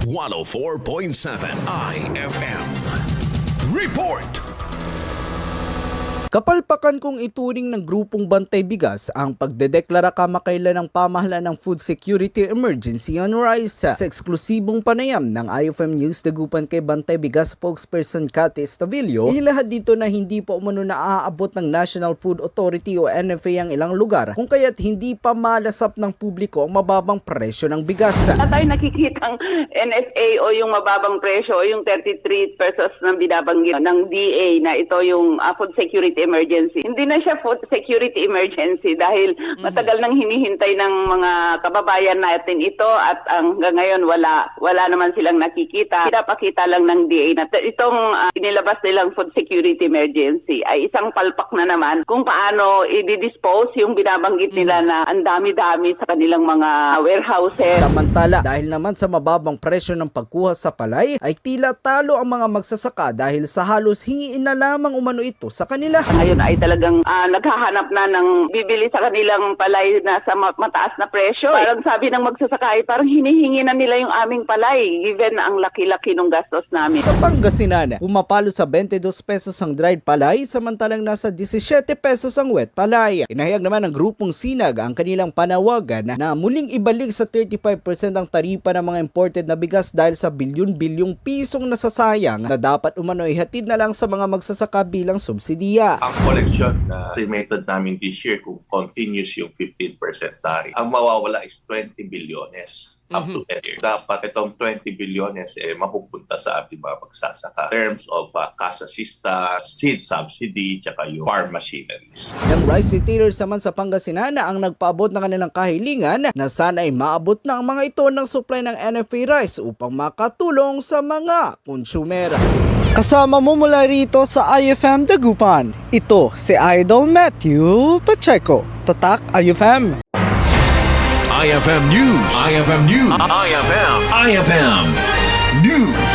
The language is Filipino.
104.7 IFM. Report! Kapalpakan kung ituring ng grupong Bantay Bigas ang pagdedeklara kamakailan ng pamahalaan ng food security emergency on rice. Sa eksklusibong panayam ng IFM News dagupan kay Bantay Bigas spokesperson Cathy Estavillo, inilahad dito na hindi pa umano naaabot ng National Food Authority o NFA ang ilang lugar kung kaya't hindi pa malasap ng publiko ang mababang presyo ng bigas. Wala tayo nakikitang NFA o yung mababang presyo o yung 33 pesos na binabanggit ng DA na ito yung food security emergency. Hindi na siya food security emergency dahil matagal nang hinihintay ng mga kababayan natin ito at hanggang ngayon wala naman silang nakikita. Pinapakita lang ng DA na itong inilabas nilang food security emergency ay isang palpak na naman kung paano i-dispose yung binabanggit nila na ang dami-dami sa kanilang mga warehouses. Samantala, dahil naman sa mababang presyo ng pagkuha sa palay, ay tila talo ang mga magsasaka dahil sa halos hingiin na lamang umano ito sa kanila. Ngayon ay talagang naghahanap na ng bibili sa kanilang palay na sa mataas na presyo. Parang sabi ng magsasaka ay parang hinihingi na nila yung aming palay given ang laki-laki ng gastos namin. Sa Pangasinan, pumapalo sa 22 pesos ang dried palay samantalang nasa 17 pesos ang wet palay. Inahayag naman ng grupong Sinag ang kanilang panawagan na muling ibalik sa 35% ang taripa ng mga imported na bigas dahil sa bilyon-bilyong pisong nasasayang na dapat umano ihatid na lang sa mga magsasaka bilang subsidiya. Ang collection na estimated namin this year kung continuous yung 15% tariff, ang mawawala is 20 bilyones up to end year. Dapat itong 20 bilyones mapupunta sa ating mga magsasaka in terms of cash assistance, seed subsidy, tsaka yung farm machineries. Ng rice retailers naman sa Pangasinan ang nagpaabot ng kanilang kahilingan na sana ay maabot na ang mga ito ng supply ng NFA rice upang makatulong sa mga konsumer. Kasama mo mula rito sa IFM Dagupan, ito si Idol Matthew Pacheco. Tatak IFM. IFM News. IFM News. IFM News.